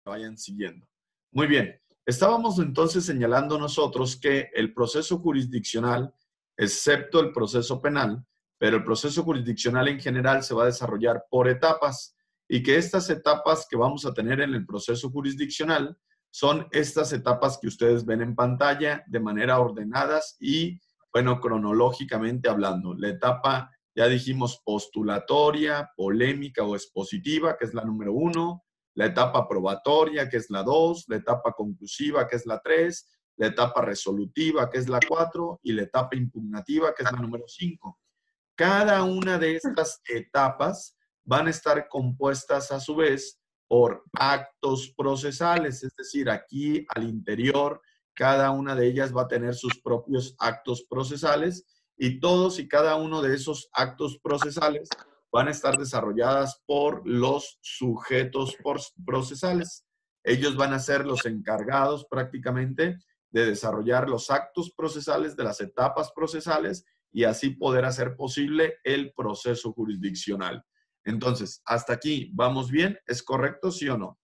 vayan siguiendo. Muy bien. Estábamos entonces señalando nosotros que el proceso jurisdiccional, excepto el proceso penal, pero el proceso jurisdiccional en general se va a desarrollar por etapas y que estas etapas que vamos a tener en el proceso jurisdiccional son estas etapas que ustedes ven en pantalla de manera ordenadas y, bueno, cronológicamente hablando. La etapa, ya dijimos, postulatoria, polémica o expositiva, que es la número 1. La etapa probatoria, que es la 2, la etapa conclusiva, que es la 3, la etapa resolutiva, que es la 4, y la etapa impugnativa, que es la número 5. Cada una de estas etapas van a estar compuestas a su vez por actos procesales, es decir, aquí al interior, cada una de ellas va a tener sus propios actos procesales y todos y cada uno de esos actos procesales van a estar desarrolladas por los sujetos procesales. Ellos van a ser los encargados prácticamente de desarrollar los actos procesales de las etapas procesales y así poder hacer posible el proceso jurisdiccional. Entonces, hasta aquí, ¿vamos bien? ¿Es correcto, sí o no?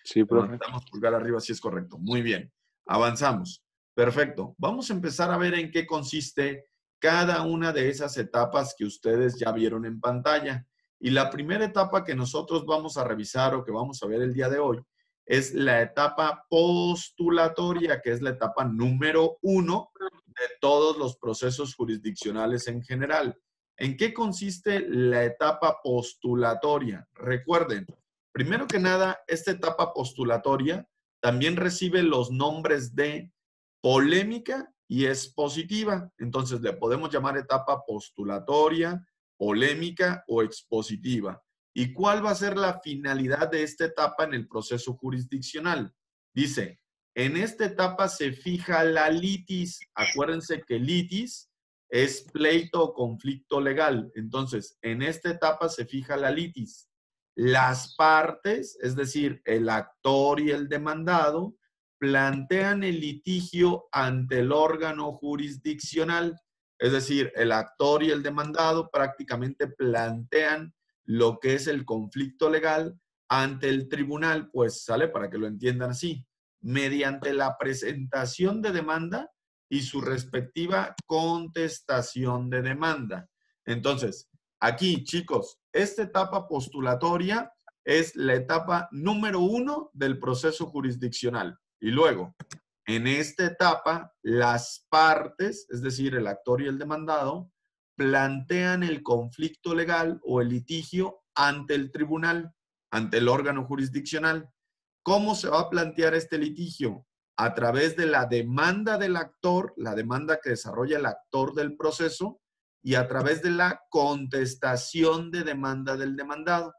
Sí, profe. Levantamos pulgar arriba si es correcto. Muy bien. Avanzamos. Perfecto. Vamos a empezar a ver en qué consiste cada una de esas etapas que ustedes ya vieron en pantalla. Y la primera etapa que nosotros vamos a revisar o que vamos a ver el día de hoy es la etapa postulatoria, que es la etapa número 1 de todos los procesos jurisdiccionales en general. ¿En qué consiste la etapa postulatoria? Recuerden, primero que nada, esta etapa postulatoria también recibe los nombres de polémica y expositiva. Entonces, le podemos llamar etapa postulatoria, polémica o expositiva. ¿Y cuál va a ser la finalidad de esta etapa en el proceso jurisdiccional? Dice, en esta etapa se fija la litis. Acuérdense que litis es pleito o conflicto legal. Entonces, en esta etapa se fija la litis. Las partes, es decir, el actor y el demandado, plantean el litigio ante el órgano jurisdiccional. Es decir, el actor y el demandado prácticamente plantean lo que es el conflicto legal ante el tribunal, pues sale para que lo entiendan así, mediante la presentación de demanda y su respectiva contestación de demanda. Entonces, aquí, chicos, esta etapa postulatoria es la etapa número 1 del proceso jurisdiccional. Y luego, en esta etapa, las partes, es decir, el actor y el demandado, plantean el conflicto legal o el litigio ante el tribunal, ante el órgano jurisdiccional. ¿Cómo se va a plantear este litigio? A través de la demanda del actor, la demanda que desarrolla el actor del proceso, y a través de la contestación de demanda del demandado.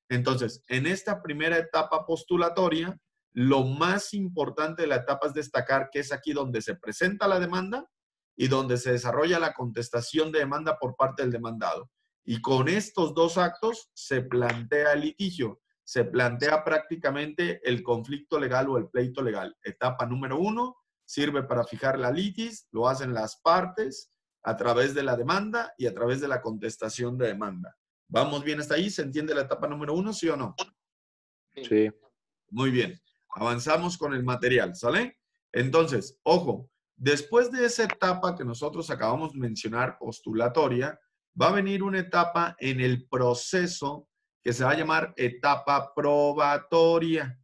Entonces, en esta primera etapa postulatoria, lo más importante de la etapa es destacar que es aquí donde se presenta la demanda y donde se desarrolla la contestación de demanda por parte del demandado. Y con estos dos actos se plantea el litigio, se plantea prácticamente el conflicto legal o el pleito legal. Etapa número 1, sirve para fijar la litis, lo hacen las partes a través de la demanda y a través de la contestación de demanda. ¿Vamos bien hasta ahí? ¿Se entiende la etapa número 1, sí o no? Sí. Muy bien. Avanzamos con el material, ¿sale? Entonces, ojo, después de esa etapa que nosotros acabamos de mencionar, postulatoria, va a venir una etapa en el proceso que se va a llamar etapa probatoria.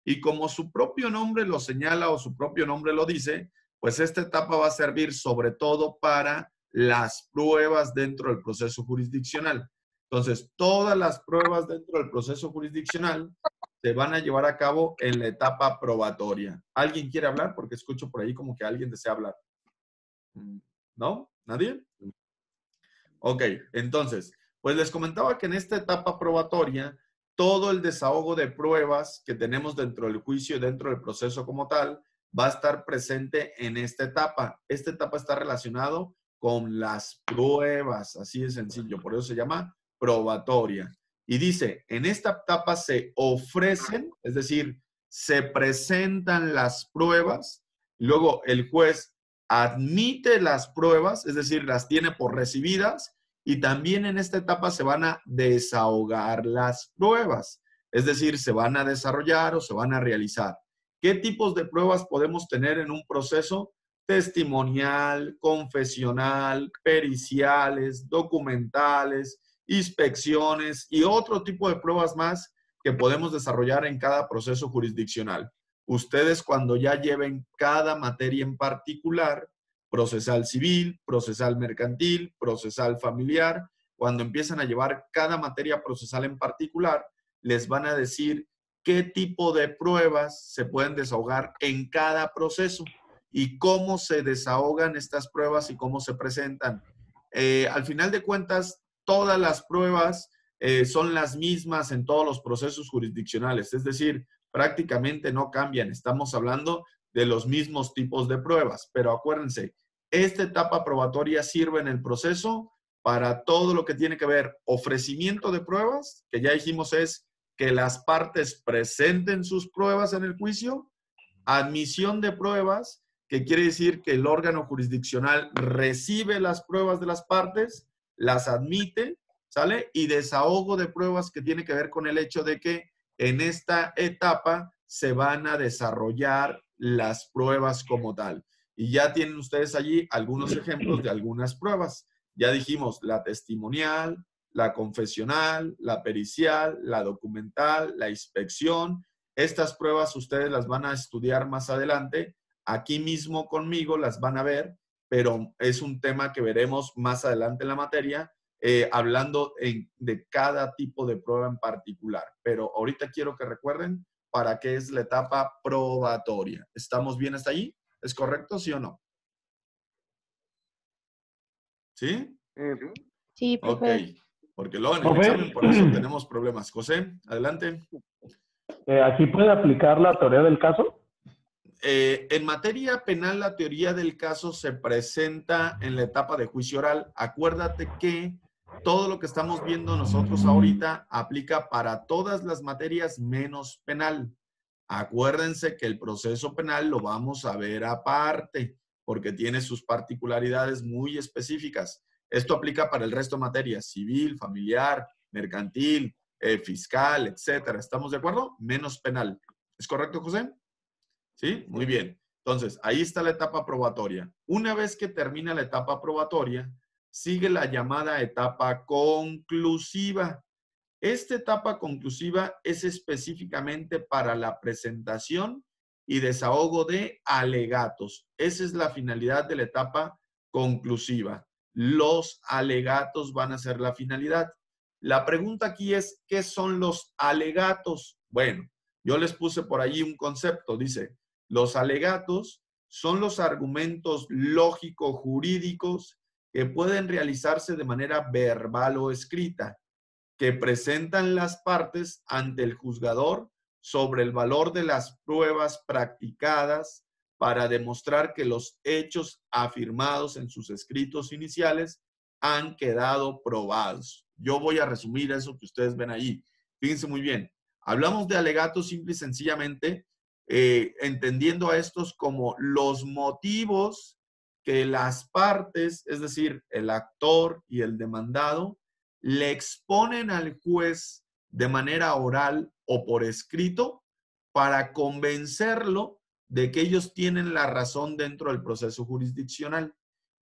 Y como su propio nombre lo señala o su propio nombre lo dice, pues esta etapa va a servir sobre todo para las pruebas dentro del proceso jurisdiccional. Entonces, todas las pruebas dentro del proceso jurisdiccional se van a llevar a cabo en la etapa probatoria. ¿Alguien quiere hablar? Porque escucho por ahí como que alguien desea hablar. ¿No? ¿Nadie? Ok, entonces, pues les comentaba que en esta etapa probatoria, todo el desahogo de pruebas que tenemos dentro del juicio y dentro del proceso como tal, va a estar presente en esta etapa. Esta etapa está relacionado con las pruebas, así de sencillo, por eso se llama probatoria. Y dice, en esta etapa se ofrecen, es decir, se presentan las pruebas, luego el juez admite las pruebas, es decir, las tiene por recibidas, y también en esta etapa se van a desahogar las pruebas. Es decir, se van a desarrollar o se van a realizar. ¿Qué tipos de pruebas podemos tener en un proceso? Testimonial, confesional, periciales, documentales, inspecciones y otro tipo de pruebas más que podemos desarrollar en cada proceso jurisdiccional. Ustedes cuando ya lleven cada materia en particular, procesal civil, procesal mercantil, procesal familiar, cuando empiezan a llevar cada materia procesal en particular, les van a decir qué tipo de pruebas se pueden desahogar en cada proceso y cómo se desahogan estas pruebas y cómo se presentan. Al final de cuentas, todas las pruebas son las mismas en todos los procesos jurisdiccionales, es decir, prácticamente no cambian. Estamos hablando de los mismos tipos de pruebas, pero acuérdense, esta etapa probatoria sirve en el proceso para todo lo que tiene que ver ofrecimiento de pruebas, que ya dijimos es que las partes presenten sus pruebas en el juicio, admisión de pruebas, que quiere decir que el órgano jurisdiccional recibe las pruebas de las partes, las admite, ¿sale? Y desahogo de pruebas que tiene que ver con el hecho de que en esta etapa se van a desarrollar las pruebas como tal. Y ya tienen ustedes allí algunos ejemplos de algunas pruebas. Ya dijimos la testimonial, la confesional, la pericial, la documental, la inspección. Estas pruebas ustedes las van a estudiar más adelante. Aquí mismo conmigo las van a ver, pero es un tema que veremos más adelante en la materia, hablando de cada tipo de prueba en particular. Pero ahorita quiero que recuerden para qué es la etapa probatoria. ¿Estamos bien hasta ahí? ¿Es correcto, sí o no? ¿Sí? Sí, Ok, profe. porque luego en el Profe. examen por eso tenemos problemas. José, adelante. ¿Aquí puede aplicar la teoría del caso? En materia penal, la teoría del caso se presenta en la etapa de juicio oral. Acuérdate que todo lo que estamos viendo nosotros ahorita aplica para todas las materias menos penal. Acuérdense que el proceso penal lo vamos a ver aparte, porque tiene sus particularidades muy específicas. Esto aplica para el resto de materias, civil, familiar, mercantil, fiscal, etcétera. ¿Estamos de acuerdo? Menos penal. ¿Es correcto, José? ¿Sí? Muy bien. Entonces, ahí está la etapa probatoria. Una vez que termina la etapa probatoria, sigue la llamada etapa conclusiva. Esta etapa conclusiva es específicamente para la presentación y desahogo de alegatos. Esa es la finalidad de la etapa conclusiva. Los alegatos van a ser la finalidad. La pregunta aquí es, ¿qué son los alegatos? Bueno, yo les puse por allí un concepto. Dice, los alegatos son los argumentos lógico-jurídicos que pueden realizarse de manera verbal o escrita, que presentan las partes ante el juzgador sobre el valor de las pruebas practicadas para demostrar que los hechos afirmados en sus escritos iniciales han quedado probados. Yo voy a resumir eso que ustedes ven ahí. Fíjense muy bien. Hablamos de alegatos simple y sencillamente, entendiendo a estos como los motivos que las partes, es decir, el actor y el demandado, le exponen al juez de manera oral o por escrito para convencerlo de que ellos tienen la razón dentro del proceso jurisdiccional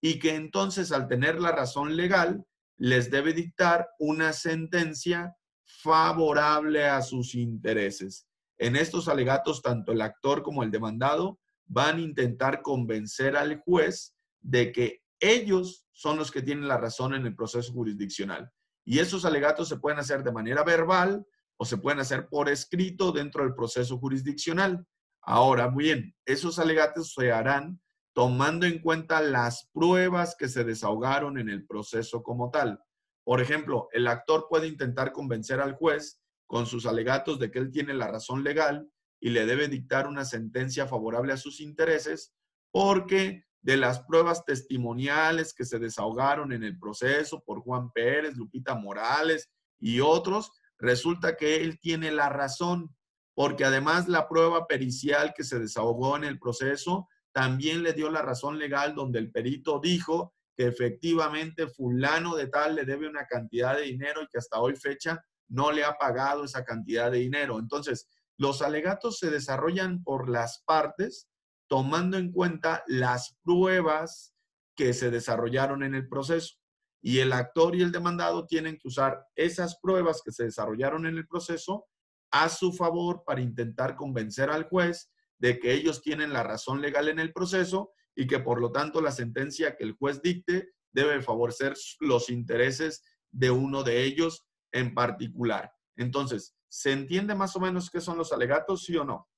y que entonces al tener la razón legal les debe dictar una sentencia favorable a sus intereses. En estos alegatos, tanto el actor como el demandado van a intentar convencer al juez de que ellos son los que tienen la razón en el proceso jurisdiccional. Y esos alegatos se pueden hacer de manera verbal o se pueden hacer por escrito dentro del proceso jurisdiccional. Ahora, muy bien, esos alegatos se harán tomando en cuenta las pruebas que se desahogaron en el proceso como tal. Por ejemplo, el actor puede intentar convencer al juez con sus alegatos de que él tiene la razón legal y le debe dictar una sentencia favorable a sus intereses porque de las pruebas testimoniales que se desahogaron en el proceso por Juan Pérez, Lupita Morales y otros, resulta que él tiene la razón, porque además la prueba pericial que se desahogó en el proceso también le dio la razón legal donde el perito dijo que efectivamente fulano de tal le debe una cantidad de dinero y que hasta hoy fecha no le ha pagado esa cantidad de dinero. Entonces, los alegatos se desarrollan por las partes tomando en cuenta las pruebas que se desarrollaron en el proceso. Y el actor y el demandado tienen que usar esas pruebas que se desarrollaron en el proceso a su favor para intentar convencer al juez de que ellos tienen la razón legal en el proceso y que por lo tanto la sentencia que el juez dicte debe favorecer los intereses de uno de ellos en particular. Entonces, ¿se entiende más o menos qué son los alegatos, sí o no?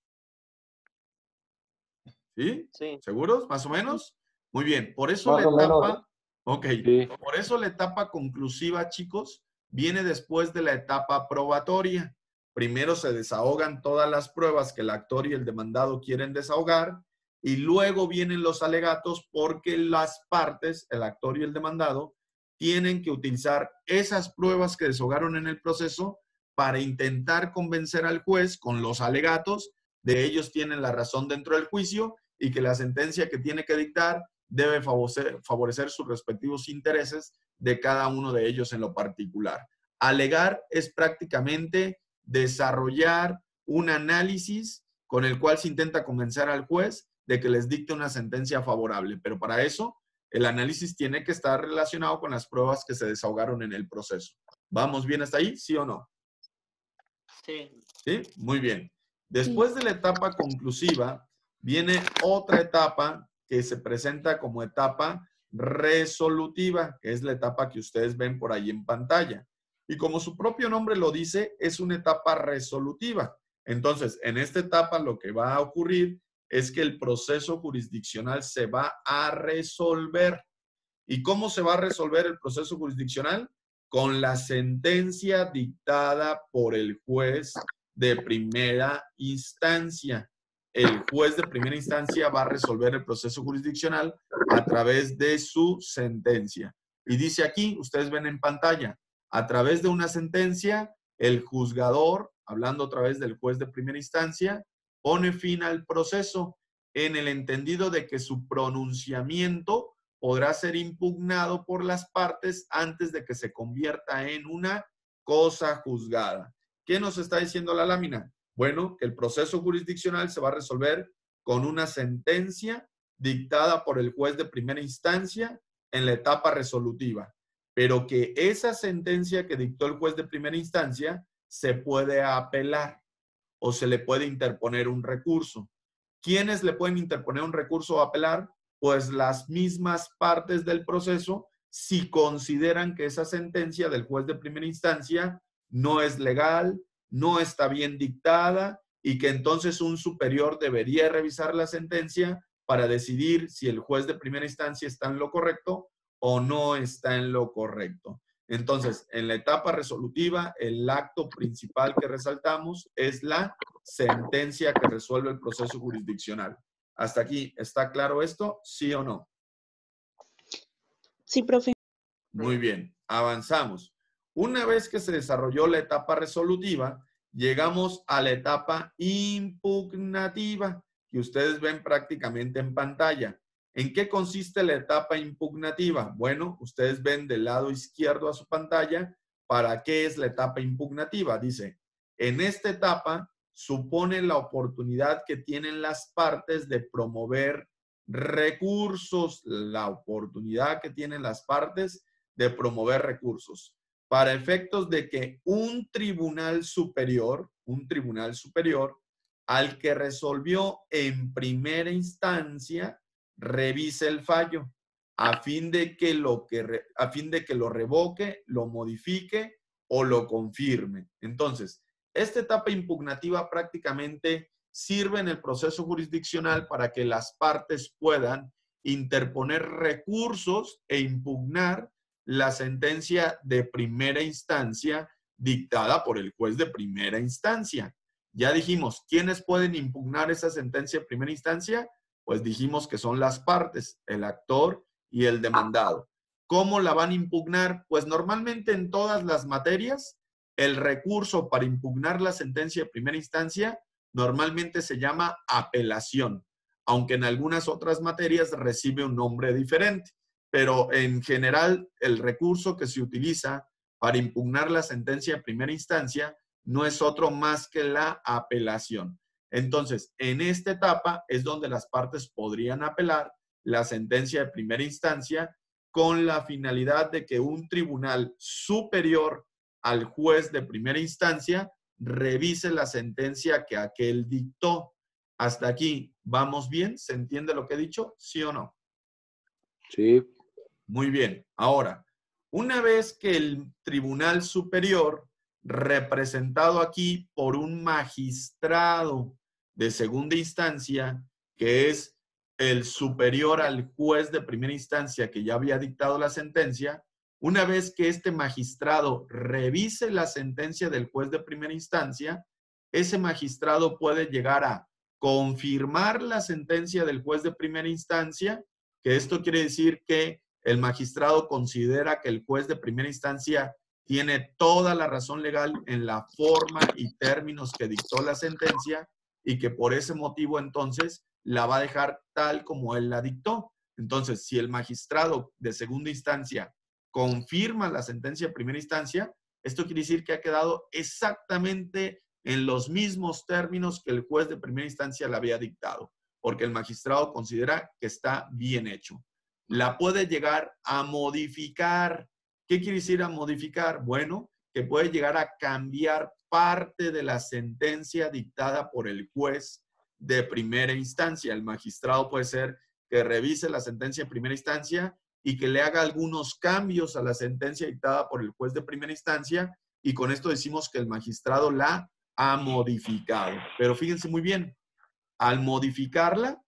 ¿Sí? Sí. ¿Seguros? ¿Más o menos? Muy bien. Por eso Más la o menos. etapa, ok, Sí. por eso la etapa conclusiva, chicos, viene después de la etapa probatoria. Primero se desahogan todas las pruebas que el actor y el demandado quieren desahogar y luego vienen los alegatos porque las partes, el actor y el demandado, tienen que utilizar esas pruebas que desahogaron en el proceso para intentar convencer al juez con los alegatos de ellos tienen la razón dentro del juicio y que la sentencia que tiene que dictar debe favorecer sus respectivos intereses de cada uno de ellos en lo particular. Alegar es prácticamente desarrollar un análisis con el cual se intenta convencer al juez de que les dicte una sentencia favorable, pero para eso el análisis tiene que estar relacionado con las pruebas que se desahogaron en el proceso. ¿Vamos bien hasta ahí? ¿Sí o no? Sí. ¿Sí? Muy bien. Después de la etapa conclusiva, viene otra etapa que se presenta como etapa resolutiva, que es la etapa que ustedes ven por ahí en pantalla. Y como su propio nombre lo dice, es una etapa resolutiva. Entonces, en esta etapa lo que va a ocurrir es que el proceso jurisdiccional se va a resolver. ¿Y cómo se va a resolver el proceso jurisdiccional? Con la sentencia dictada por el juez de primera instancia. El juez de primera instancia va a resolver el proceso jurisdiccional a través de su sentencia. Y dice aquí, ustedes ven en pantalla, a través de una sentencia, el juzgador, hablando a través del juez de primera instancia, pone fin al proceso en el entendido de que su pronunciamiento podrá ser impugnado por las partes antes de que se convierta en una cosa juzgada. ¿Qué nos está diciendo la lámina? Bueno, que el proceso jurisdiccional se va a resolver con una sentencia dictada por el juez de primera instancia en la etapa resolutiva, pero que esa sentencia que dictó el juez de primera instancia se puede apelar o se le puede interponer un recurso. ¿Quiénes le pueden interponer un recurso o apelar? Pues las mismas partes del proceso, si consideran que esa sentencia del juez de primera instancia no es legal, no está bien dictada y que entonces un superior debería revisar la sentencia para decidir si el juez de primera instancia está en lo correcto o no está en lo correcto. Entonces, en la etapa resolutiva, el acto principal que resaltamos es la sentencia que resuelve el proceso jurisdiccional. ¿Hasta aquí está claro esto? ¿Sí o no? Sí, profe. Muy bien, avanzamos. Una vez que se desarrolló la etapa resolutiva, llegamos a la etapa impugnativa, que ustedes ven prácticamente en pantalla. ¿En qué consiste la etapa impugnativa? Bueno, ustedes ven del lado izquierdo a su pantalla para qué es la etapa impugnativa. Dice, en esta etapa supone la oportunidad que tienen las partes de promover recursos, la oportunidad que tienen las partes de promover recursos, para efectos de que un tribunal superior al que resolvió en primera instancia, revise el fallo a fin de que lo revoque, lo modifique o lo confirme. Entonces, esta etapa impugnativa prácticamente sirve en el proceso jurisdiccional para que las partes puedan interponer recursos e impugnar la sentencia de primera instancia dictada por el juez de primera instancia. Ya dijimos, ¿quiénes pueden impugnar esa sentencia de primera instancia? Pues dijimos que son las partes, el actor y el demandado. ¿Cómo la van a impugnar? Pues normalmente en todas las materias, el recurso para impugnar la sentencia de primera instancia normalmente se llama apelación, aunque en algunas otras materias recibe un nombre diferente. Pero en general, el recurso que se utiliza para impugnar la sentencia de primera instancia no es otro más que la apelación. Entonces, en esta etapa es donde las partes podrían apelar la sentencia de primera instancia con la finalidad de que un tribunal superior al juez de primera instancia revise la sentencia que aquel dictó. Hasta aquí, ¿vamos bien? ¿Se entiende lo que he dicho? ¿Sí o no? Sí. Muy bien. Ahora, una vez que el Tribunal Superior, representado aquí por un magistrado de segunda instancia, que es el superior al juez de primera instancia que ya había dictado la sentencia, una vez que este magistrado revise la sentencia del juez de primera instancia, ese magistrado puede llegar a confirmar la sentencia del juez de primera instancia, que esto quiere decir que el magistrado considera que el juez de primera instancia tiene toda la razón legal en la forma y términos que dictó la sentencia y que por ese motivo entonces la va a dejar tal como él la dictó. Entonces, si el magistrado de segunda instancia confirma la sentencia de primera instancia, esto quiere decir que ha quedado exactamente en los mismos términos que el juez de primera instancia le había dictado, porque el magistrado considera que está bien hecho. La puede llegar a modificar. ¿Qué quiere decir a modificar? Bueno, que puede llegar a cambiar parte de la sentencia dictada por el juez de primera instancia. El magistrado puede ser que revise la sentencia de primera instancia y que le haga algunos cambios a la sentencia dictada por el juez de primera instancia, y con esto decimos que el magistrado la ha modificado. Pero fíjense muy bien, al modificarla,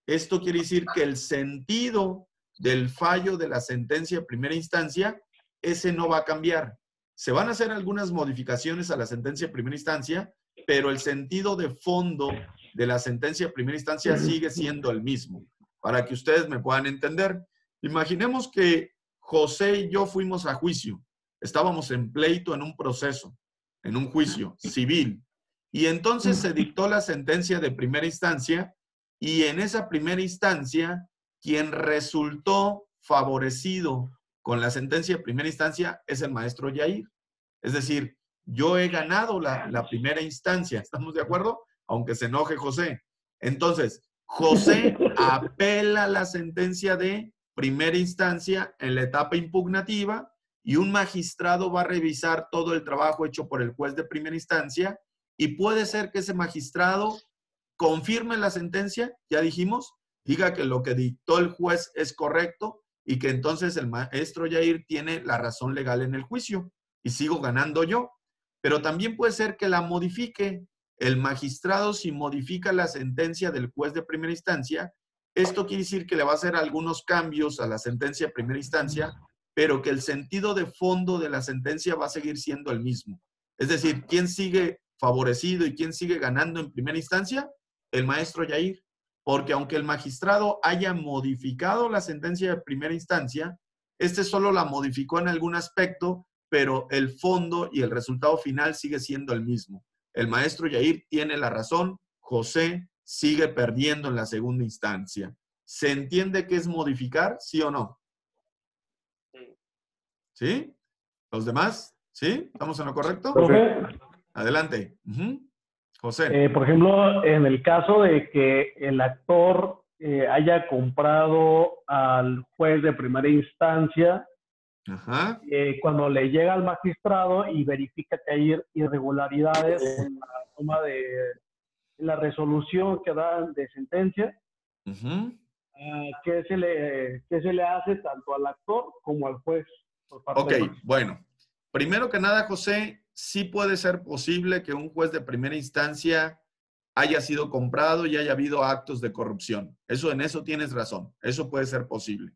esto quiere decir que el sentido del fallo de la sentencia de primera instancia, ese no va a cambiar. Se van a hacer algunas modificaciones a la sentencia de primera instancia, pero el sentido de fondo de la sentencia de primera instancia sigue siendo el mismo. Para que ustedes me puedan entender, imaginemos que José y yo fuimos a juicio. Estábamos en pleito, en un proceso, en un juicio civil. Y entonces se dictó la sentencia de primera instancia, y en esa primera instancia, quien resultó favorecido con la sentencia de primera instancia es el maestro Yair. Es decir, yo he ganado la primera instancia. ¿Estamos de acuerdo? Aunque se enoje José. Entonces, José apela la sentencia de primera instancia en la etapa impugnativa, y un magistrado va a revisar todo el trabajo hecho por el juez de primera instancia, y puede ser que ese magistrado confirme la sentencia, ya dijimos, diga que lo que dictó el juez es correcto y que entonces el maestro Yair tiene la razón legal en el juicio y sigo ganando yo. Pero también puede ser que la modifique. El magistrado, si modifica la sentencia del juez de primera instancia, esto quiere decir que le va a hacer algunos cambios a la sentencia de primera instancia, pero que el sentido de fondo de la sentencia va a seguir siendo el mismo. Es decir, ¿quién sigue favorecido y quién sigue ganando en primera instancia? El maestro Yair. Porque aunque el magistrado haya modificado la sentencia de primera instancia, este solo la modificó en algún aspecto, pero el fondo y el resultado final sigue siendo el mismo. El maestro Yair tiene la razón, José sigue perdiendo en la segunda instancia. ¿Se entiende qué es modificar, sí o no? ¿Sí? ¿Los demás? ¿Sí? ¿Estamos en lo correcto? Profe, Adelante. José. por ejemplo, en el caso de que el actor haya comprado al juez de primera instancia, Ajá. cuando le llega al magistrado y verifica que hay irregularidades en la toma de en la resolución que dan de sentencia, ¿qué se le hace tanto al actor como al juez? Por parte Ok, del magistrado? bueno. Primero que nada, José, sí puede ser posible que un juez de primera instancia haya sido comprado y haya habido actos de corrupción. En eso tienes razón. Eso puede ser posible.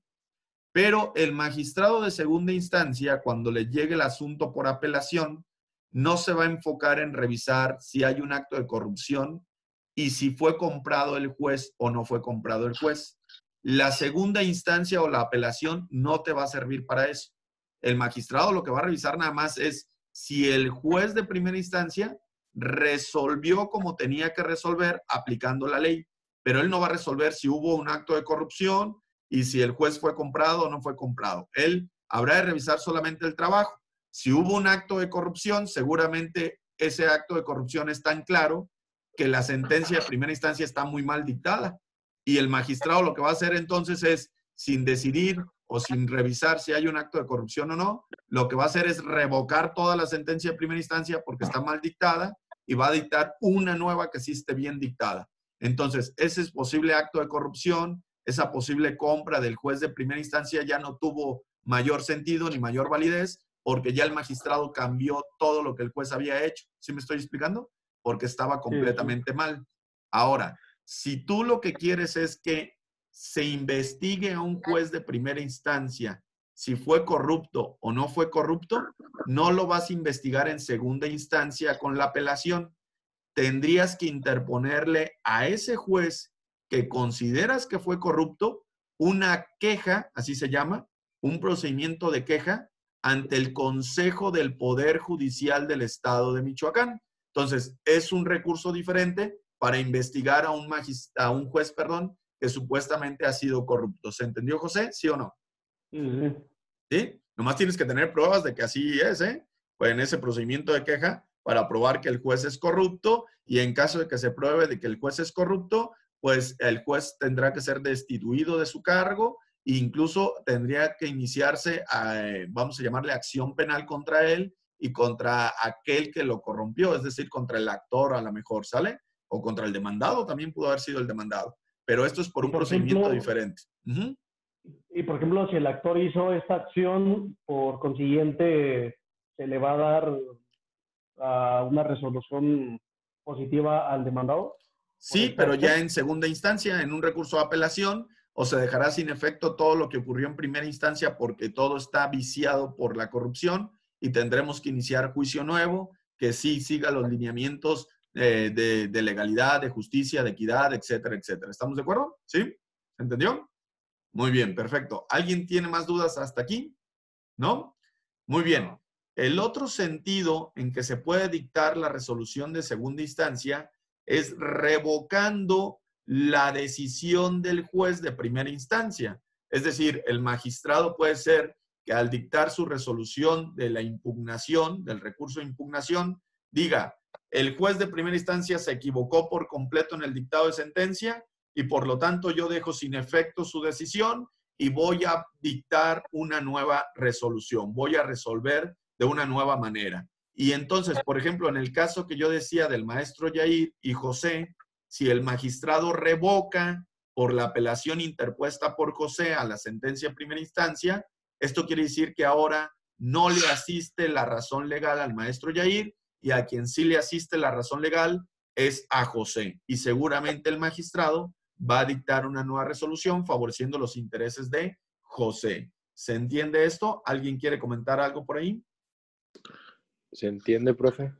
Pero el magistrado de segunda instancia, cuando le llegue el asunto por apelación, no se va a enfocar en revisar si hay un acto de corrupción y si fue comprado el juez o no fue comprado el juez. La segunda instancia o la apelación no te va a servir para eso. El magistrado lo que va a revisar nada más es si el juez de primera instancia resolvió como tenía que resolver aplicando la ley, pero él no va a resolver si hubo un acto de corrupción y si el juez fue comprado o no fue comprado. Él habrá de revisar solamente el trabajo. Si hubo un acto de corrupción, seguramente ese acto de corrupción es tan claro que la sentencia de primera instancia está muy mal dictada. Y el magistrado lo que va a hacer entonces es, sin decidir o sin revisar si hay un acto de corrupción o no, lo que va a hacer es revocar toda la sentencia de primera instancia porque está mal dictada y va a dictar una nueva que sí esté bien dictada. Entonces, ese es posible acto de corrupción, esa posible compra del juez de primera instancia ya no tuvo mayor sentido ni mayor validez porque ya el magistrado cambió todo lo que el juez había hecho. ¿Sí me estoy explicando? Porque estaba completamente mal. Ahora, si tú lo que quieres es que se investigue a un juez de primera instancia si fue corrupto o no fue corrupto, no lo vas a investigar en segunda instancia con la apelación. Tendrías que interponerle a ese juez que consideras que fue corrupto una queja, así se llama, un procedimiento de queja ante el Consejo del Poder Judicial del Estado de Michoacán. Entonces, es un recurso diferente para investigar a un juez, que supuestamente ha sido corrupto. ¿Se entendió, José? ¿Sí o no? ¿Sí? Nomás tienes que tener pruebas de que así es, pues en ese procedimiento de queja para probar que el juez es corrupto y en caso de que se pruebe de que el juez es corrupto, pues el juez tendrá que ser destituido de su cargo e incluso tendría que iniciarse, vamos a llamarle acción penal contra él y contra aquel que lo corrompió, es decir, contra el actor a lo mejor, ¿sale? O contra el demandado, también pudo haber sido el demandado. Pero esto es por un procedimiento diferente. Y por ejemplo, si el actor hizo esta acción, por consiguiente, se le va a dar una resolución positiva al demandado. Sí, pero ya en segunda instancia, en un recurso de apelación, o se dejará sin efecto todo lo que ocurrió en primera instancia porque todo está viciado por la corrupción y tendremos que iniciar juicio nuevo que sí siga los lineamientos de legalidad, de justicia, de equidad, etcétera, etcétera. ¿Estamos de acuerdo? ¿Sí? ¿Se entendió? Muy bien, perfecto. ¿Alguien tiene más dudas hasta aquí? ¿No? Muy bien. El otro sentido en que se puede dictar la resolución de segunda instancia es revocando la decisión del juez de primera instancia. Es decir, el magistrado puede ser que al dictar su resolución de la impugnación, del recurso de impugnación, diga, el juez de primera instancia se equivocó por completo en el dictado de sentencia y por lo tanto yo dejo sin efecto su decisión y voy a dictar una nueva resolución, voy a resolver de una nueva manera. Y entonces, por ejemplo, en el caso que yo decía del maestro Yair y José, si el magistrado revoca por la apelación interpuesta por José a la sentencia de primera instancia, esto quiere decir que ahora no le asiste la razón legal al maestro Yair y a quien sí le asiste la razón legal es a José. Y seguramente el magistrado va a dictar una nueva resolución favoreciendo los intereses de José. ¿Se entiende esto? ¿Alguien quiere comentar algo por ahí? ¿Se entiende, profe?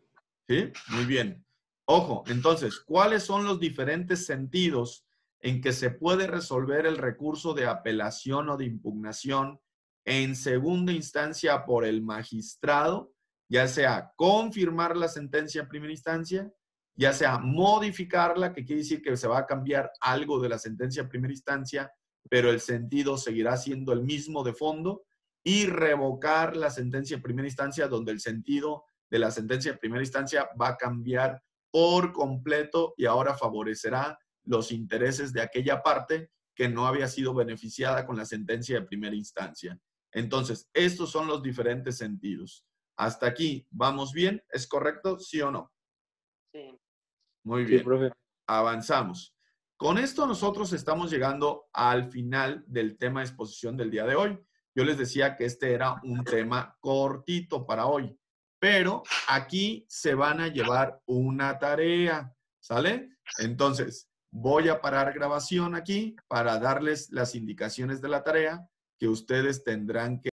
Sí, muy bien. Ojo, entonces, ¿cuáles son los diferentes sentidos en que se puede resolver el recurso de apelación o de impugnación en segunda instancia por el magistrado? Ya sea confirmar la sentencia en primera instancia, ya sea modificarla, que quiere decir que se va a cambiar algo de la sentencia en primera instancia, pero el sentido seguirá siendo el mismo de fondo, y revocar la sentencia en primera instancia, donde el sentido de la sentencia en primera instancia va a cambiar por completo y ahora favorecerá los intereses de aquella parte que no había sido beneficiada con la sentencia de primera instancia. Entonces, estos son los diferentes sentidos. Hasta aquí, ¿vamos bien? ¿Es correcto? ¿Sí o no? Sí. Muy bien. Sí, profe. Avanzamos. Con esto nosotros estamos llegando al final del tema de exposición del día de hoy. Yo les decía que este era un tema cortito para hoy, pero aquí se van a llevar una tarea, ¿sale? Entonces, voy a parar grabación aquí para darles las indicaciones de la tarea que ustedes tendrán que